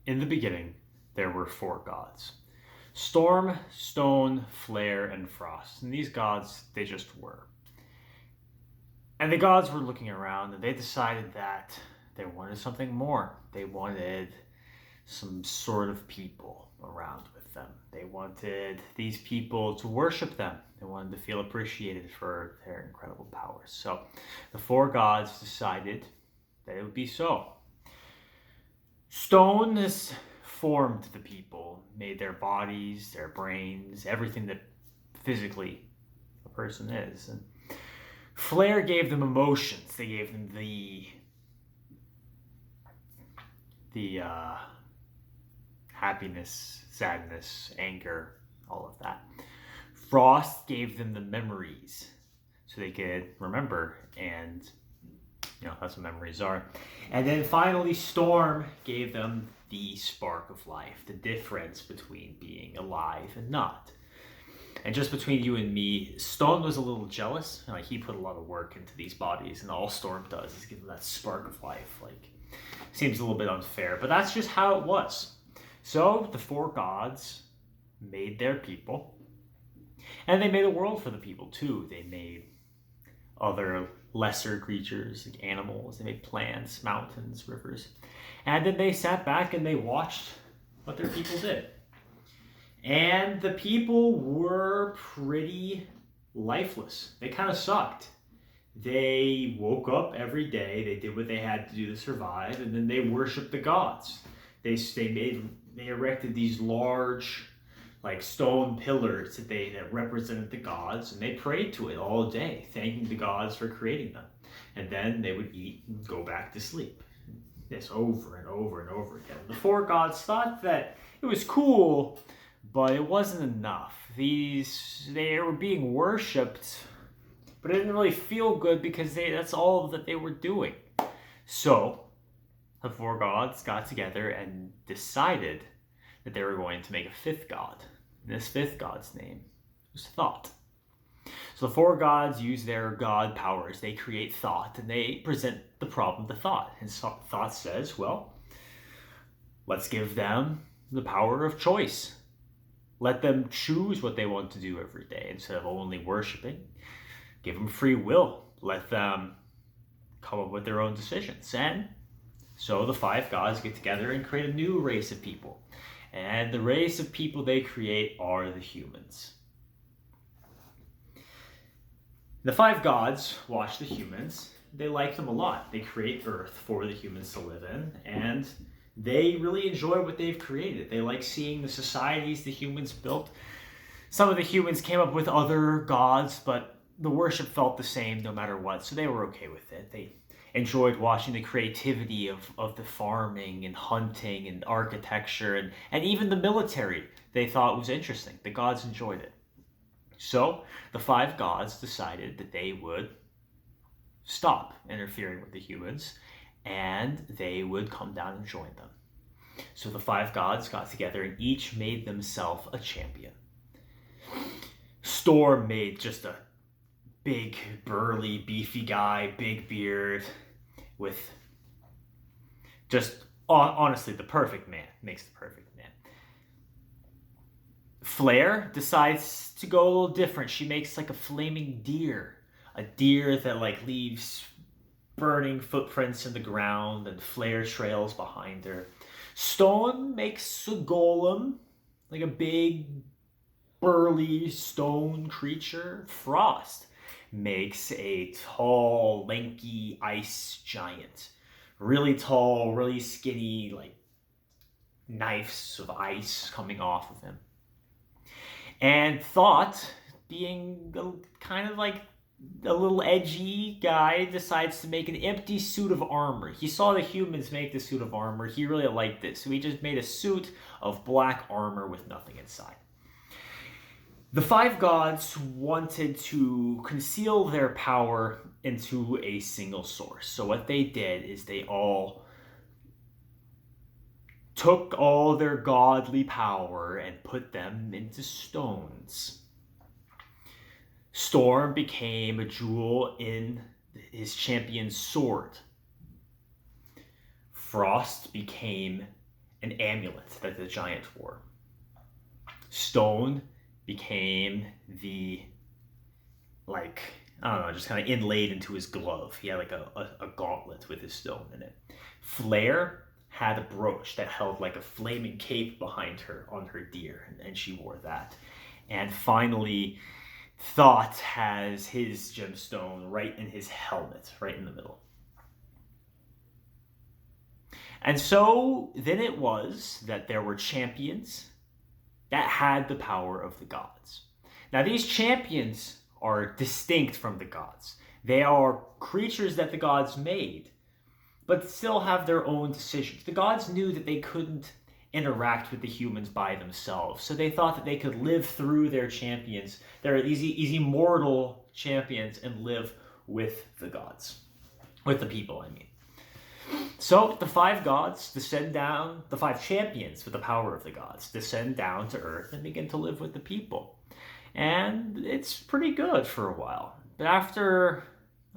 In the beginning, there were four gods: Storm, Stone, Flare, and Frost. And these gods, they just were. And the gods were looking around and they decided that they wanted something more. They wanted some sort of people around with them. They wanted these people to worship them. They wanted to feel appreciated for their incredible powers. So the four gods decided that it would be so. Stone has formed the people, made their bodies, their brains, everything that physically a person is. And Flare gave them emotions. They gave them the happiness, sadness, anger, all of that. Frost gave them the memories so they could remember, and that's what memories are. And then finally, Storm gave them the spark of life, the difference between being alive and not. And just between you and me, Stone was a little jealous. Like, he put a lot of work into these bodies, and all Storm does is give them that spark of life. Like, seems a little bit unfair, but that's just how it was. So the four gods made their people, and they made a world for the people too. They made other lesser creatures, like animals. They made plants, mountains, rivers. And then they sat back and they watched what their people did. And the people were pretty lifeless. They kind of sucked. They woke up every day, they did what they had to do to survive, and then they worshiped the gods. They erected these large, like, stone pillars that represented the gods, and they prayed to it all day, thanking the gods for creating them. And then they would eat and go back to sleep. This over and over and over again. The four gods thought that it was cool, but it wasn't enough. They were being worshipped, but it didn't really feel good because that's all that they were doing. So the four gods got together and decided that they were going to make a fifth god. And this fifth god's name was Thought. So the four gods use their god powers. They create thought and they present the problem to Thought. And so Thought says, well, let's give them the power of choice. Let them choose what they want to do every day instead of only worshiping. Give them free will. Let them come up with their own decisions. And so the five gods get together and create a new race of people. And the race of people they create are the humans. The five gods watch the humans. They like them a lot. They create Earth for the humans to live in. And they really enjoy what they've created. They like seeing the societies the humans built. Some of the humans came up with other gods, but the worship felt the same no matter what, so they were okay with it. They enjoyed watching the creativity of the farming and hunting and architecture and even the military. They thought it was interesting. The gods enjoyed it. So the five gods decided that they would stop interfering with the humans and they would come down and join them. So the five gods got together and each made themselves a champion. Storm made just a big, burly, beefy guy, big beard, with just, honestly, the perfect man. Makes the perfect man. Flare decides to go a little different. She makes like a flaming deer. A deer that like leaves burning footprints in the ground and flare trails behind her. Stone makes a golem, like a big, burly stone creature. Frost makes a tall, lanky ice giant. Really tall, really skinny, like knives of ice coming off of him. And Thought, being kind of like a little edgy guy, decides to make an empty suit of armor. He saw the humans make the suit of armor. He really liked it. So he just made a suit of black armor with nothing inside. The five gods wanted to conceal their power into a single source. So what they did is they all took all their godly power and put them into stones. Storm became a jewel in his champion's sword. Frost became an amulet that the giant wore. Stone became the, like, I don't know, just kind of inlaid into his glove. He had like a gauntlet with his stone in it. Flare had a brooch that held like a flaming cape behind her on her deer, and she wore that. And finally, Thought has his gemstone right in his helmet, right in the middle. And so then it was that there were champions that had the power of the gods. Now, these champions are distinct from the gods. They are creatures that the gods made, but still have their own decisions. The gods knew that they couldn't interact with the humans by themselves, so they thought that they could live through their champions. They're these immortal champions and live with the gods, with the people, I mean. So the five gods descend down, the five champions with the power of the gods descend down to Earth and begin to live with the people. And it's pretty good for a while. But after,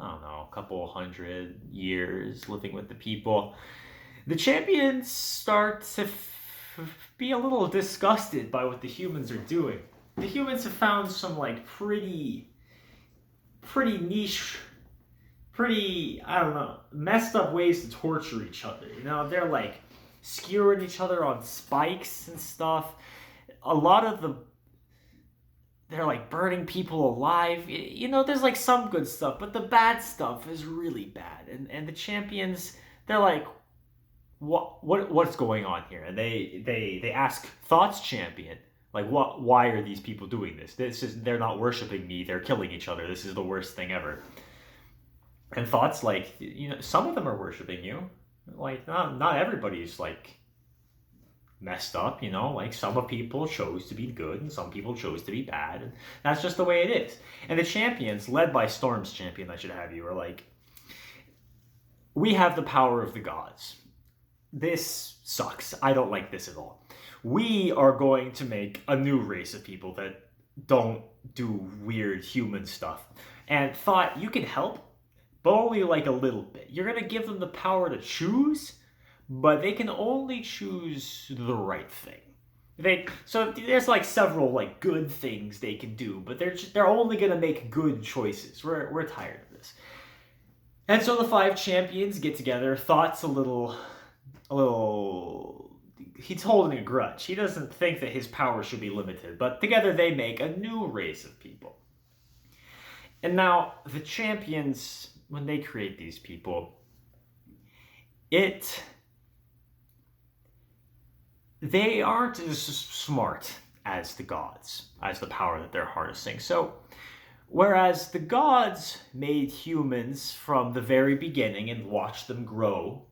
I don't know, a couple hundred years living with the people, the champions start to be a little disgusted by what the humans are doing. The humans have found some like pretty niche, I don't know, messed up ways to torture each other. You know, they're like skewering each other on spikes and stuff. A lot of they're like burning people alive. You know, there's like some good stuff, but the bad stuff is really bad. And the champions, they're like, what's going on here? And they ask Thought's champion, like, why are these people doing this? They're not worshiping me, they're killing each other. This is the worst thing ever. And Thought's like, you know, some of them are worshiping you. Like, not everybody's like messed up, you know, like some of people chose to be good and some people chose to be bad, and that's just the way it is. And the champions, led by Storm's champion, I should have you, are like, we have the power of the gods. This sucks. I don't like this at all. We are going to make a new race of people that don't do weird human stuff. And Thought, you can help, but only like a little bit. You're going to give them the power to choose, but they can only choose the right thing. So there's like several like good things they can do, but they're only going to make good choices. We're tired of this. And so the five champions get together. Thought's a little, he's holding a grudge. He doesn't think that his power should be limited, but together they make a new race of people. And now the champions, when they create these people, they aren't as smart as the gods, as the power that they're harnessing. So, whereas the gods made humans from the very beginning and watched them grow,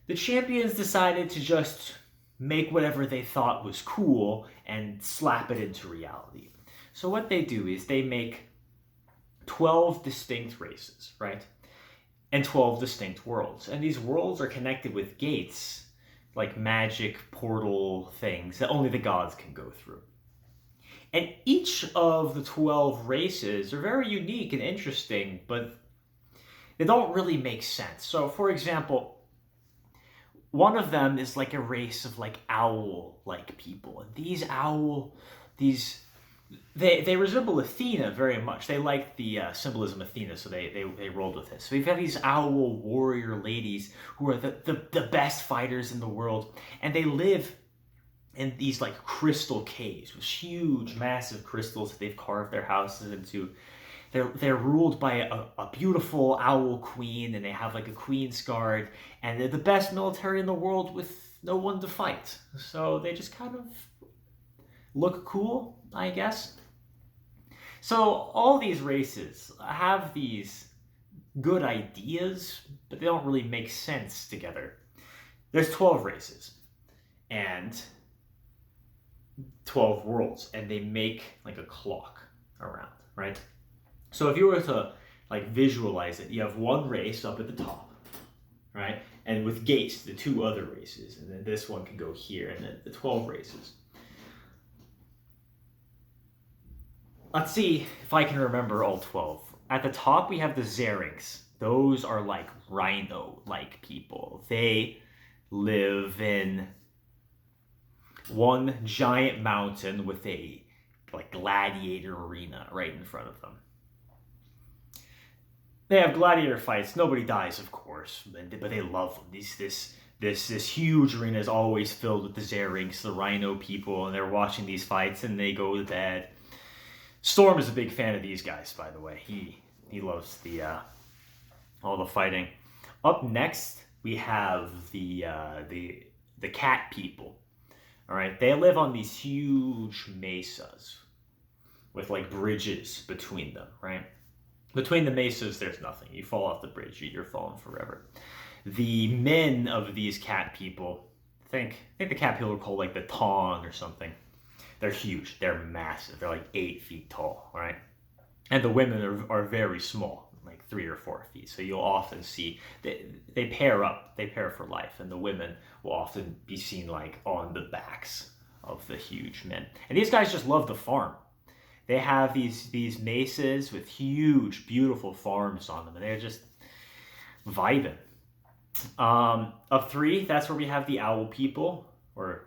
the champions decided to just make whatever they thought was cool and slap it into reality. So what they do is they make 12 distinct races, right? And 12 distinct worlds. And these worlds are connected with gates, like magic portal things that only the gods can go through. And each of the 12 races are very unique and interesting, but they don't really make sense. So, for example, one of them is like a race of like owl-like people. And they resemble Athena very much. They like the symbolism of Athena, so they rolled with it. So we've got these owl warrior ladies who are the best fighters in the world, and they live in these like crystal caves with huge, massive crystals that they've carved their houses into. They're ruled by a beautiful owl queen, and they have like a queen's guard, and they're the best military in the world with no one to fight. So they just kind of look cool, I guess. So all these races have these good ideas, but they don't really make sense together. There's 12 races and 12 worlds, and they make like a clock around, right? So if you were to like visualize it, you have one race up at the top, right? And with gates, the two other races, and then this one can go here, and then the 12 races. Let's see if I can remember all 12. At the top, we have the Zerinks. Those are like rhino-like people. They live in one giant mountain with a like gladiator arena right in front of them. They have gladiator fights. Nobody dies, of course, but they love them. This huge arena is always filled with the Zerinks, the Rhino people, and they're watching these fights and they go to bed. Storm is a big fan of these guys, by the way. He loves the all the fighting. Up next, we have the cat people. All right, they live on these huge mesas with like bridges between them. Right, between the mesas, there's nothing. You fall off the bridge, you're falling forever. The men of these cat people, I think the cat people are called like the Tong or something. They're huge. They're massive. They're like 8 feet tall, right? And the women are very small, like 3 or 4 feet. So you'll often see they pair up. They pair for life, and the women will often be seen like on the backs of the huge men. And these guys just love the farm. They have these mesas with huge, beautiful farms on them, and they're just vibing. Up 3, that's where we have the owl people, or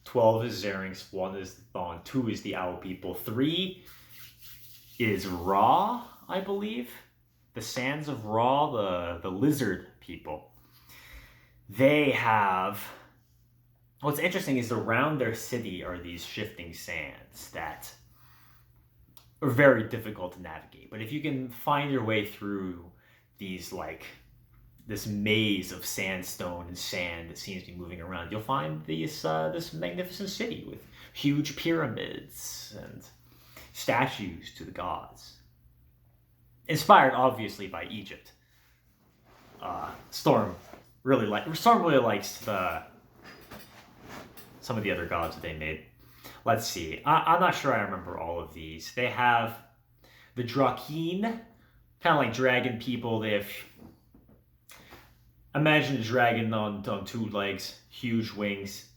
12 is Zerinks, 1 is Thon, 2 is the owl people, 3 is Ra, I believe. The Sands of Ra, the lizard people. They have... What's interesting is around their city are these shifting sands that are very difficult to navigate. But if you can find your way through these like this maze of sandstone and sand that seems to be moving around, you'll find this magnificent city with huge pyramids and statues to the gods. Inspired, obviously, by Egypt. Storm really likes some of the other gods that they made. Let's see. I'm not sure I remember all of these. They have the Drakeen, kind of like dragon people. They have... Imagine a dragon on 2 legs, huge wings,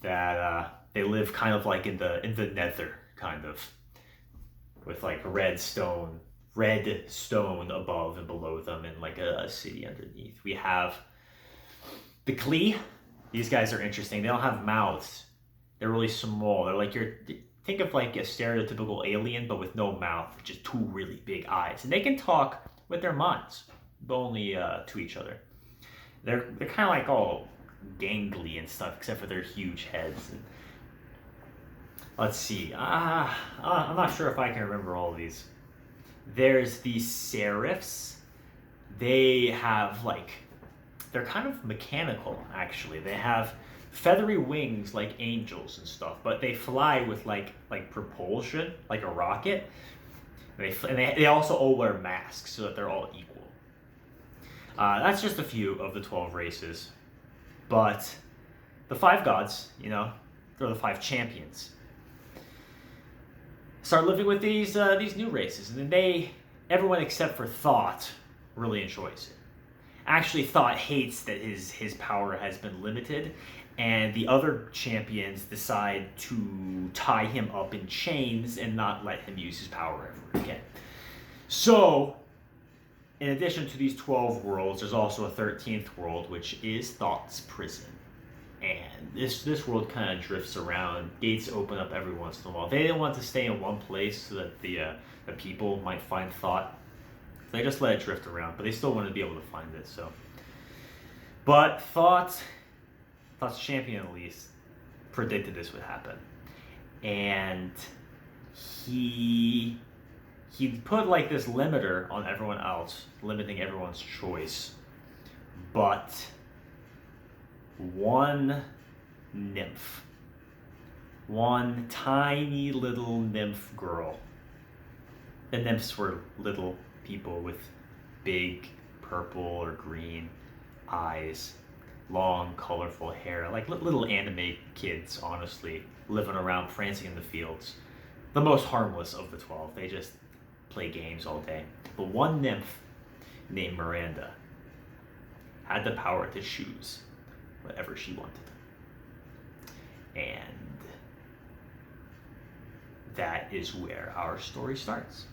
that they live kind of like in the nether, kind of, with like red stone above and below them, and like a city underneath. We have the Klee. These guys are interesting. They don't have mouths. They're really small. They're like think of like a stereotypical alien, but with no mouth, just 2 really big eyes, and they can talk with their minds, but only to each other. They're kind of like all gangly and stuff, except for their huge heads. And let's see. I'm not sure if I can remember all of these. There's the Seraphs. They have like... They're kind of mechanical, actually. They have feathery wings like angels and stuff, but they fly with like propulsion, like a rocket. And they also all wear masks so that they're all equal. That's just a few of the 12 races. But the 5 gods, they're the 5 champions, start living with these new races. And then everyone except for Thoth really enjoys it. Actually, Thoth hates that his power has been limited, and the other champions decide to tie him up in chains and not let him use his power ever again. So... in addition to these 12 worlds, there's also a 13th world, which is Thoth's prison. And this world kind of drifts around. Gates open up every once in a while. They didn't want to stay in one place so that the people might find Thoth. They just let it drift around, but they still wanted to be able to find it. So, but Thoth's champion at least predicted this would happen, and he put like this limiter on everyone else, limiting everyone's choice. But one nymph, one tiny little nymph girl. The nymphs were little people with big purple or green eyes, long, colorful hair, like little anime kids, honestly, living around, prancing in the fields. The most harmless of the 12. They just play games all day. But one nymph named Miranda had the power to choose whatever she wanted. And that is where our story starts.